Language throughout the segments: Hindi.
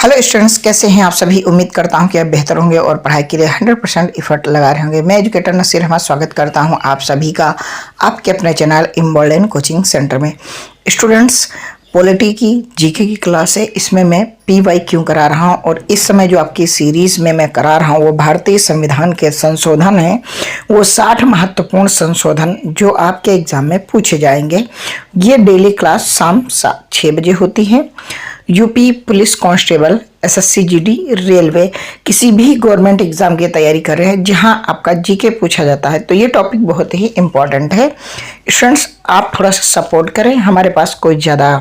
हेलो स्टूडेंट्स, कैसे हैं आप सभी। उम्मीद करता हूं कि आप बेहतर होंगे और पढ़ाई के लिए 100% एफर्ट लगा रहे होंगे। मैं एजुकेटर नसीर अहमद स्वागत करता हूं आप सभी का आपके अपने चैनल इम्बोल्डन कोचिंग सेंटर में। स्टूडेंट्स, पॉलिटी की जीके की क्लास है, इसमें मैं PYQ करा रहा हूं और इस समय जो आपकी सीरीज में मैं करा रहा हूं वो भारतीय संविधान के संशोधन है। वो 60 महत्वपूर्ण संशोधन जो आपके एग्जाम में पूछे जाएंगे। ये डेली क्लास शाम 6 बजे होती है। UP police constable, SSC GD, railway, किसी भी गवर्नमेंट एग्जाम की तैयारी कर रहे हैं जहां आपका जीके पूछा जाता है, तो ये टॉपिक बहुत ही इंपॉर्टेंट है। स्टूडेंट्स, आप थोड़ा सा सपोर्ट करें। हमारे पास कोई ज़्यादा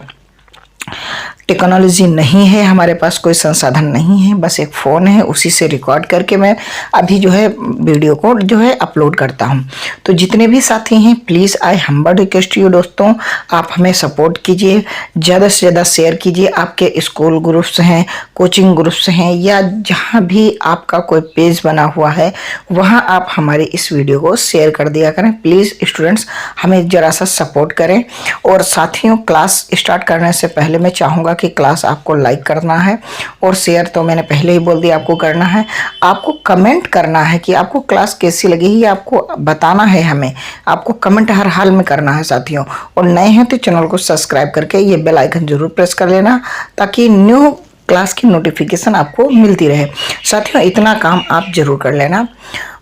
टेक्नोलॉजी नहीं है, हमारे पास कोई संसाधन नहीं है, बस एक फ़ोन है, उसी से रिकॉर्ड करके मैं अभी जो है वीडियो को जो है अपलोड करता हूं। तो जितने भी साथी हैं, please I humble request you दोस्तों, आप हमें सपोर्ट कीजिए, ज़्यादा से ज़्यादा शेयर कीजिए। आपके स्कूल ग्रुप्स हैं, कोचिंग ग्रुप्स हैं, या जहाँ भी आपका कोई पेज बना हुआ है वहाँ आप हमारे इस वीडियो को शेयर कर दिया करें। प्लीज़ स्टूडेंट्स, हमें ज़रा सा सपोर्ट करें। और साथियों, क्लास स्टार्ट करने से पहले मैं चाहूँगा कि क्लास आपको लाइक करना है और शेयर तो मैंने पहले ही बोल दिया आपको करना है। आपको कमेंट करना है कि आपको क्लास कैसी लगी, ये आपको बताना है हमें। आपको कमेंट हर हाल में करना है साथियों। और नए हैं तो चैनल को सब्सक्राइब करके ये बेल आइकन जरूर प्रेस कर लेना, ताकि न्यू क्लास की नोटिफिकेशन आपको मिलती रहे। साथियों, इतना काम आप जरूर कर लेना।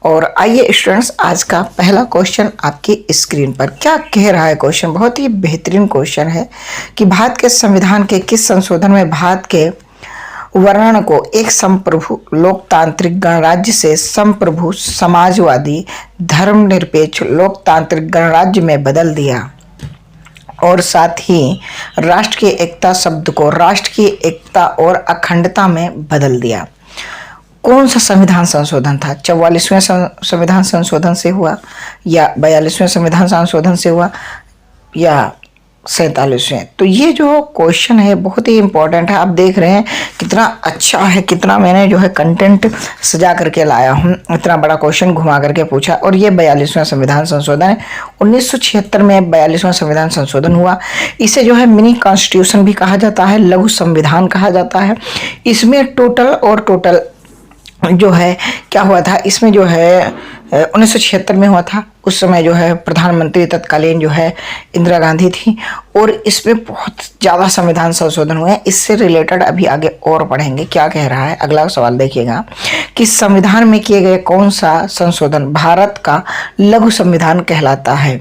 और आइए स्टूडेंट्स, आज का पहला क्वेश्चन आपकी स्क्रीन पर क्या कह रहा है। क्वेश्चन बहुत ही बेहतरीन क्वेश्चन है कि भारत के संविधान के किस संशोधन में भारत के वर्णन को एक संप्रभु लोकतांत्रिक गणराज्य से संप्रभु समाजवादी धर्मनिरपेक्ष लोकतांत्रिक गणराज्य में बदल दिया, और साथ ही राष्ट्र की एकता शब्द को राष्ट्र की एकता और अखंडता में बदल दिया। कौन सा संविधान संशोधन था? 44वें संविधान संशोधन से हुआ, या 42वें संविधान संशोधन से हुआ, या 47वें? तो ये जो क्वेश्चन है बहुत ही इंपॉर्टेंट है। आप देख रहे हैं कितना अच्छा है, कितना मैंने जो है कंटेंट सजा करके लाया हूँ। इतना बड़ा क्वेश्चन घुमा करके पूछा। और ये 42वां संविधान संशोधन है। 1976 में 42वां संविधान संशोधन हुआ। इसे जो है मिनी कॉन्स्टिट्यूशन भी कहा जाता है, लघु संविधान कहा जाता है। इसमें टोटल जो है क्या हुआ था, इसमें जो है 1976 में हुआ था। उस समय जो है प्रधानमंत्री तत्कालीन जो है इंदिरा गांधी थी, और इसमें बहुत ज़्यादा संविधान संशोधन हुए हैं। इससे रिलेटेड अभी आगे और पढ़ेंगे। क्या कह रहा है अगला सवाल देखिएगा कि संविधान में किए गए कौन सा संशोधन भारत का लघु संविधान कहलाता है,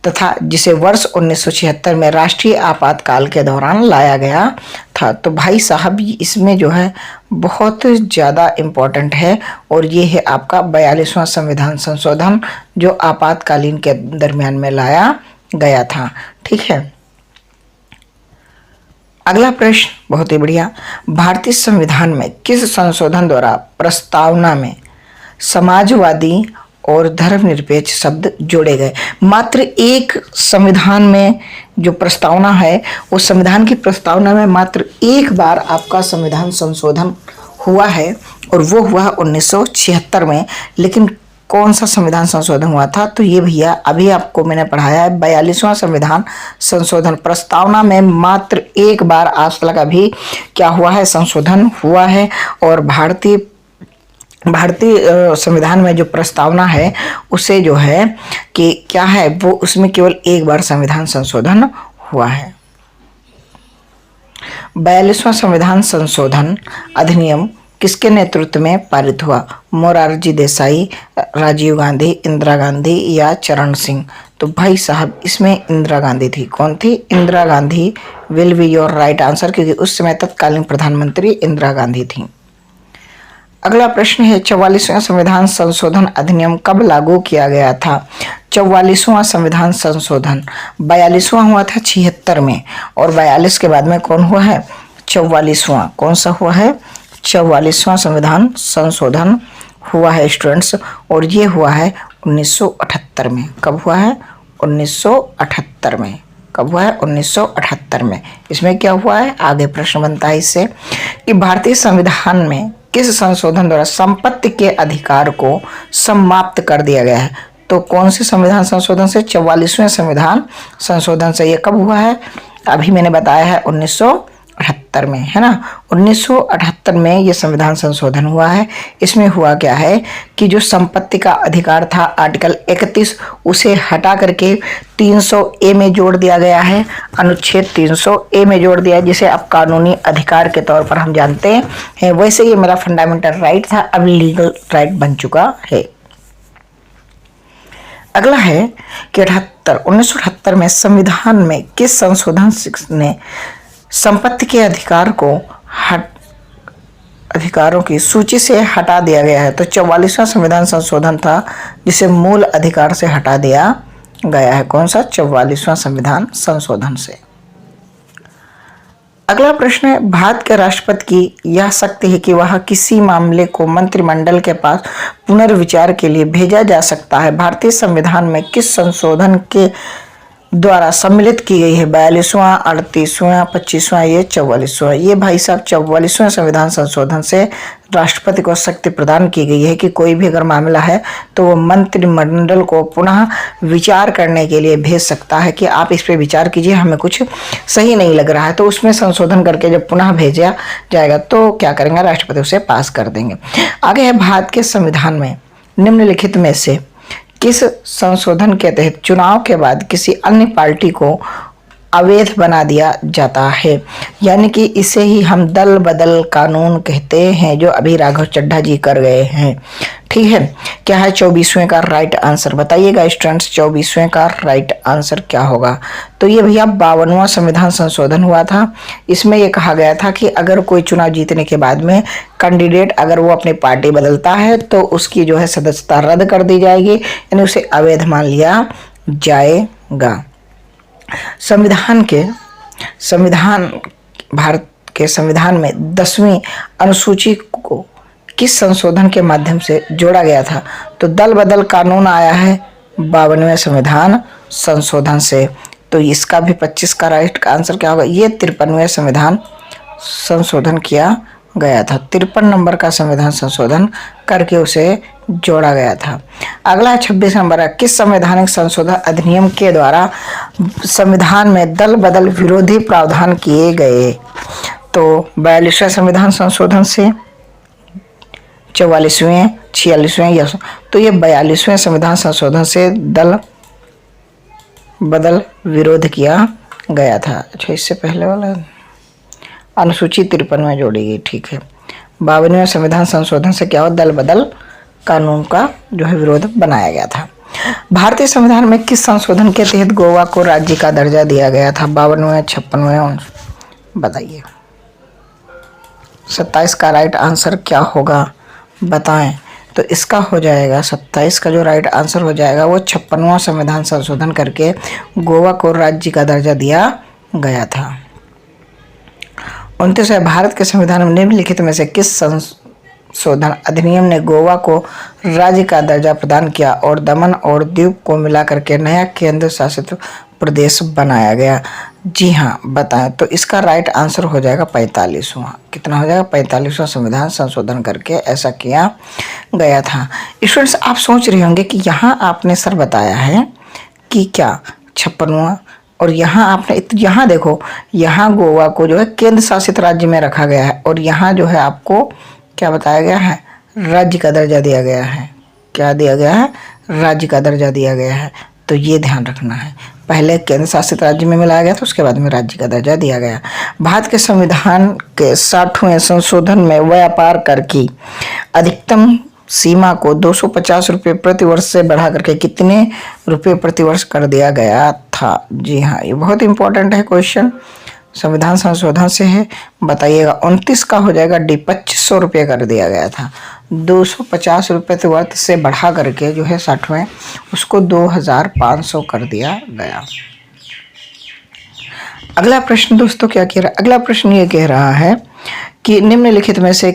तथा जिसे वर्ष 1976 में राष्ट्रीय आपातकाल के दौरान लाया गया था। तो भाई साहब, इसमें जो है बहुत ज़्यादा इम्पोर्टेंट है, और ये है आपका 42वां संविधान संशोधन जो आपातकालीन के दरमियान में लाया गया था। ठीक है, अगला प्रश्न बहुत ही बढ़िया। भारतीय संविधान में किस संशोधन द्वारा प्रस्तावना में समाजवादी और धर्मनिरपेक्ष शब्द जोड़े गए? मात्र एक संविधान में जो प्रस्तावना है, वो संविधान की प्रस्तावना में मात्र एक बार आपका संविधान संशोधन हुआ है, और वो हुआ 1976 में। लेकिन कौन सा संविधान संशोधन हुआ था? तो ये भैया अभी आपको मैंने पढ़ाया है, 42वां संविधान संशोधन। प्रस्तावना में मात्र एक बार आज तक अभी क्या हुआ है, संशोधन हुआ है। और भारतीय संविधान में जो प्रस्तावना है उसे जो है कि क्या है, वो उसमें केवल एक बार संविधान संशोधन हुआ है। 42वां संविधान संशोधन अधिनियम किसके नेतृत्व में पारित हुआ? मोरारजी देसाई, राजीव गांधी, इंदिरा गांधी, या चरण सिंह? तो भाई साहब, इसमें इंदिरा गांधी थी। कौन थी? Indira Gandhi will be your right answer, क्योंकि उस समय तत्कालीन प्रधानमंत्री इंदिरा गांधी थी। अगला प्रश्न है, 44वां संविधान संशोधन अधिनियम कब लागू किया गया था? 44वां संविधान संशोधन 42वां हुआ था 76 में, और 42 के बाद में कौन हुआ है? 44वां। कौन सा हुआ है? 44वां संविधान संशोधन हुआ है स्टूडेंट्स, और ये हुआ है 1978 में। कब हुआ है? 1978 में। कब हुआ है? 1978 में। इसमें क्या हुआ है? आगे प्रश्न बनता है इससे कि भारतीय संविधान में किस संशोधन द्वारा संपत्ति के अधिकार को समाप्त कर दिया गया है? तो कौन से संविधान संशोधन से? 44वें संविधान संशोधन से। ये कब हुआ है? अभी मैंने बताया है 1978 1978 में, है ना, 1978 में ये संविधान संशोधन हुआ है। इसमें हुआ क्या है कि जो संपत्ति का अधिकार था आर्टिकल 31 उसे हटा करके 300A में जोड़ दिया गया है, अनुच्छेद 300A में जोड़ दिया है, जिसे अब कानूनी अधिकार के तौर पर हम जानते हैं। वैसे ये मेरा फंडामेंटल राइट था, अब लीगल राइट बन चुका है। अगला है कि 1978 में संविधान में किस संशोधन ने संपत्ति के अधिकारों की सूची से हटा दिया गया है। तो 44वां संविधान संशोधन था जिसे मूल अधिकार से हटा दिया गया है। कौन सा? 44वां संविधान संशोधन से। अगला प्रश्न है, भारत के राष्ट्रपति की यह शक्ति है कि वह किसी मामले को मंत्रिमंडल के पास पुनर्विचार के लिए भेजा जा सकता है। भारतीय संविधान में किस संशोधन के द्वारा सम्मिलित की गई है? 42वां, 38वां, 25वां, ये 44वां। ये भाई साहब 44वें संविधान संशोधन से राष्ट्रपति को शक्ति प्रदान की गई है कि कोई भी अगर मामला है तो वो मंत्रिमंडल को पुनः विचार करने के लिए भेज सकता है कि आप इस पे विचार कीजिए, हमें कुछ सही नहीं लग रहा है। तो उसमें संशोधन करके जब पुनः भेजा जाएगा तो क्या करेंगे? राष्ट्रपति उसे पास कर देंगे। आगे है, भारत के संविधान में निम्नलिखित में से किस संशोधन के तहत चुनाव के बाद किसी अन्य पार्टी को अवैध बना दिया जाता है? यानी कि इसे ही हम दल बदल कानून कहते हैं, जो अभी राघव चड्ढा जी कर गए हैं। ठीक है, क्या है 24वें का राइट आंसर? बताइएगा स्टूडेंट्स, 24वें का राइट आंसर क्या होगा? तो ये भैया 52वां संविधान संशोधन हुआ था। इसमें यह कहा गया था कि अगर कोई चुनाव जीतने के बाद में कैंडिडेट अगर वो अपनी पार्टी बदलता है तो उसकी जो है सदस्यता रद्द कर दी जाएगी, यानी उसे अवैध मान लिया जाएगा। भारत के संविधान में 10वीं अनुसूची को किस संशोधन के माध्यम से जोड़ा गया था? तो दल बदल कानून आया है 52वें संविधान संशोधन से। तो इसका भी 25 का राइट का आंसर क्या होगा? ये 53वें संविधान संशोधन किया गया था। 53 नंबर का संविधान संशोधन करके उसे जोड़ा गया था। अगला 26 नंबर है, किस संवैधानिक संशोधन अधिनियम के द्वारा संविधान में दल बदल विरोधी प्रावधान किए गए? तो 42वें संविधान संशोधन से, 44वें, 46वें या तो ये 42वें संविधान संशोधन से दल बदल विरोध किया गया था। अच्छा, इससे पहले वाला अनुसूची 53 में जोड़ी गई। ठीक है, 52वें संविधान संशोधन से क्या हुआ? दल बदल कानून का जो है विरोध बनाया गया था। भारतीय संविधान में किस संशोधन के तहत गोवा को राज्य का दर्जा दिया गया था? 52वें, 56वें, बताइए। 27 का राइट आंसर क्या होगा बताएं? तो इसका हो जाएगा 27 का जो राइट आंसर हो जाएगा वो 56वां संविधान संशोधन करके गोवा को राज्य का दर्जा दिया गया था। 29 है, भारत के संविधान में निम्नलिखित में से किस संशोधन अधिनियम ने गोवा को राज्य का दर्जा प्रदान किया और दमन और दीव को मिलाकर के नया केंद्र शासित प्रदेश बनाया गया? जी हाँ, बताएं। तो इसका राइट आंसर हो जाएगा 45वां। कितना हो जाएगा? 45वां संविधान संशोधन करके ऐसा किया गया था। स्टूडेंट्स, आप सोच रहे होंगे कि यहाँ आपने सर बताया है कि क्या 56वां, और यहाँ आपने यहाँ देखो, यहाँ गोवा को जो है केंद्र शासित राज्य में रखा गया है और यहाँ जो है आपको क्या बताया गया है? राज्य का दर्जा दिया गया है। क्या दिया गया है? राज्य का दर्जा दिया गया है। तो ये ध्यान रखना है, पहले केंद्र शासित राज्य में मिलाया गया था, उसके बाद में राज्य का दर्जा दिया गया। भारत के संविधान के 60वें संशोधन में व्यापार कर की अधिकतम सीमा को 250 रुपये प्रति वर्ष से बढ़ा करके कितने रुपये प्रति वर्ष कर दिया गया था? जी हाँ, ये बहुत इंपॉर्टेंट है क्वेश्चन, संविधान संशोधन से है। बताइएगा। 29 का हो जाएगा डी, 2500 रुपये कर दिया गया था। 250 रुपये प्रति वर्ष से बढ़ा करके जो है 60वें, उसको 2500 कर दिया गया। अगला प्रश्न दोस्तों क्या कह रहा है? अगला प्रश्न ये कह रहा है कि निम्नलिखित में से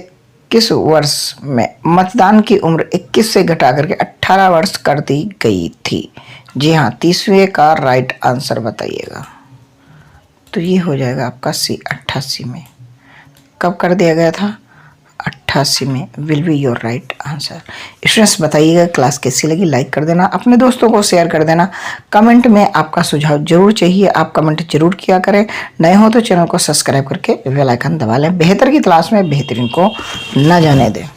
किस वर्ष में मतदान की उम्र 21 से घटा करके 18 वर्ष कर दी गई थी? जी हाँ, 30वें का राइट आंसर बताइएगा। तो ये हो जाएगा आपका सी, 88 में। कब कर दिया गया था? 88 में will be your right answer. Students बताइएगा क्लास कैसी लगी, लाइक कर देना, अपने दोस्तों को शेयर कर देना। कमेंट में आपका सुझाव जरूर चाहिए, आप कमेंट जरूर किया करें। नए हो तो चैनल को सब्सक्राइब करके बेल आइकन दबा लें। बेहतर की तलाश में बेहतरीन को न जाने दें।